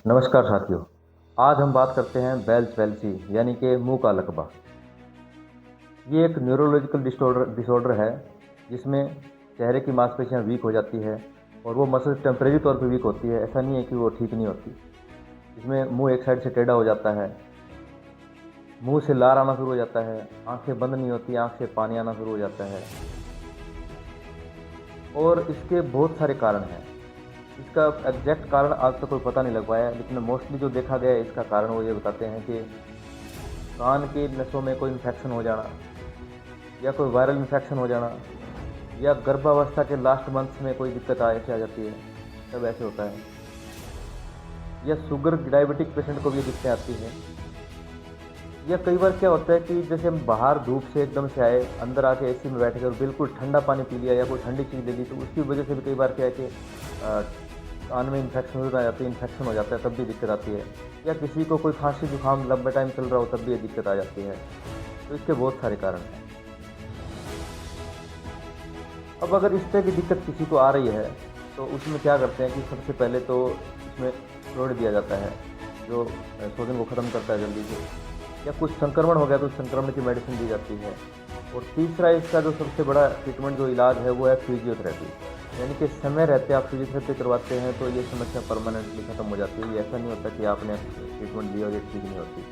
नमस्कार साथियों। आज हम बात करते हैं बेल्स पैल्सी यानी कि मुंह का लकवा। ये एक न्यूरोलॉजिकल डिसऑर्डर है जिसमें चेहरे की मांसपेशियां वीक हो जाती है और वो मसल टेम्परेरी तौर पे वीक होती है। ऐसा नहीं है कि वो ठीक नहीं होती। इसमें मुंह एक साइड से टेढ़ा हो जाता है, मुंह से लार आना शुरू हो जाता है, आंखें बंद नहीं होती, आंख से पानी आना शुरू हो जाता है और इसके बहुत सारे कारण हैं। इसका एग्जैक्ट कारण आज तक कोई पता नहीं लग पाया है, लेकिन मोस्टली जो देखा गया है इसका कारण वो ये बताते हैं कि कान के नसों में कोई इन्फेक्शन हो जाना या कोई वायरल इन्फेक्शन हो जाना या गर्भावस्था के लास्ट मंथ्स में कोई दिक्कत ऐसे आ जाती है, तब ऐसे होता है। या शुगर डायबिटिक पेशेंट को भी ये दिक्कतें आती हैं। या कई बार क्या होता है कि जैसे हम बाहर धूप से एकदम से आए, अंदर आके एसी में बैठ गए और बिल्कुल ठंडा पानी पी लिया या कोई ठंडी चीज़ ले ली, तो उसकी वजह से भी कई बार क्या है कि कान में इन्फेक्शन हो जाती है, इन्फेक्शन हो जाता है, तब भी दिक्कत आती है। या किसी को कोई खांसी जुकाम लंबा टाइम चल रहा हो, तब भी ये दिक्कत आ जाती है। तो इसके बहुत सारे कारण हैं। अब अगर इस तरह की दिक्कत किसी को आ रही है तो उसमें क्या करते हैं कि सबसे पहले तो इसमें फ्लूइड दिया जाता है जो सोजन को ख़त्म करता है जल्दी से। या कुछ संक्रमण हो गया तो संक्रमण की मेडिसिन दी जाती है। और तीसरा इसका जो सबसे बड़ा ट्रीटमेंट जो इलाज है वो है फिजियोथेरेपी। यानी कि समय रहते आप फिजियोथेरेपी करवाते हैं तो ये समस्या परमानेंटली ख़त्म हो जाती है। ये ऐसा नहीं होता कि आपने ट्रीटमेंट लिया और ये ठीक नहीं होती।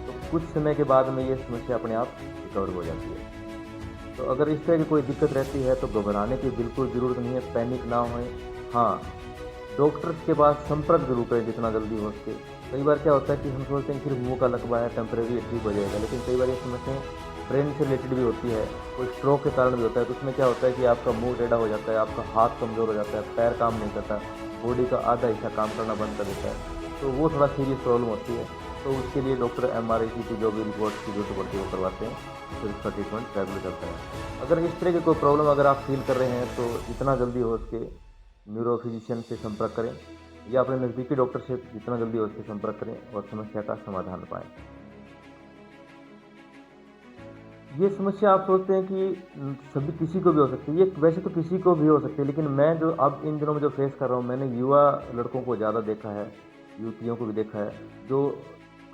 तो कुछ समय के बाद में ये समस्या अपने आप रिकवर हो जाती है। तो अगर इस तरह की कोई दिक्कत रहती है तो घबराने की बिल्कुल ज़रूरत नहीं है, पैनिक ना होएं। हाँ, डॉक्टर्स के पास संपर्क जरूर करें जितना जल्दी हो सके। कई बार क्या होता है कि हम सोचते हैं सिर्फ मुंह का लकवा है, टेम्परेरी ठीक हो जाएगा, लेकिन कई बार ये समस्याएं ब्रेन से रिलेटेड भी होती है, कोई स्ट्रोक के कारण भी होता है। तो उसमें क्या होता है कि आपका मुंह टेढ़ा हो जाता है, आपका हाथ कमज़ोर हो जाता है, पैर काम नहीं करता, बॉडी का आधा हिस्सा काम करना बंद कर देता है। तो वो थोड़ा सीरियस प्रॉब्लम होती है। तो उसके लिए डॉक्टर MRI की जो भी रिपोर्ट की जरूरत पड़ती है वो करवाते हैं, फिर उसका ट्रीटमेंट रेगुलर चलता है। अगर इस तरह की कोई प्रॉब्लम अगर आप फील कर रहे हैं तो जितना जल्दी हो सके न्यूरो फिजिशियन से संपर्क करें या अपने नज़दीकी डॉक्टर से जितना जल्दी हो सके संपर्क करें और समस्या का समाधान पाएं। ये समस्या आप सोचते हैं कि सभी किसी को भी हो सकती है। ये वैसे तो किसी को भी हो सकती है, लेकिन मैं जो अब इन दिनों में जो फेस कर रहा हूँ, मैंने युवा लड़कों को ज़्यादा देखा है, युवतियों को भी देखा है, जो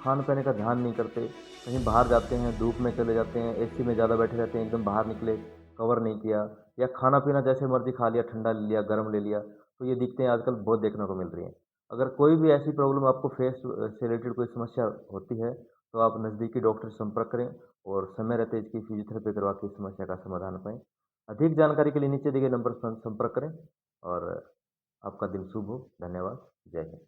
खान-पाने का ध्यान नहीं करते, कहीं बाहर जाते हैं, धूप में चले जाते हैं, एसी में ज़्यादा बैठे रहते हैं, एकदम बाहर निकले, कवर नहीं किया या खाना-पीना जैसे मर्ज़ी खा लिया, ठंडा ले लिया, गर्म ले लिया, तो ये दिक्कतें आजकल बहुत देखने को मिल रही हैं। अगर कोई भी ऐसी प्रॉब्लम आपको फेस से रिलेटेड कोई समस्या होती है, तो आप नज़दीकी डॉक्टर से संपर्क करें और समय रहते इसकी फिजियोथेरेपी करवा के इस समस्या का समाधान पाएँ। अधिक जानकारी के लिए नीचे दिए गए नंबर पर संपर्क करें और आपका दिन शुभ हो। धन्यवाद। जय हिंद।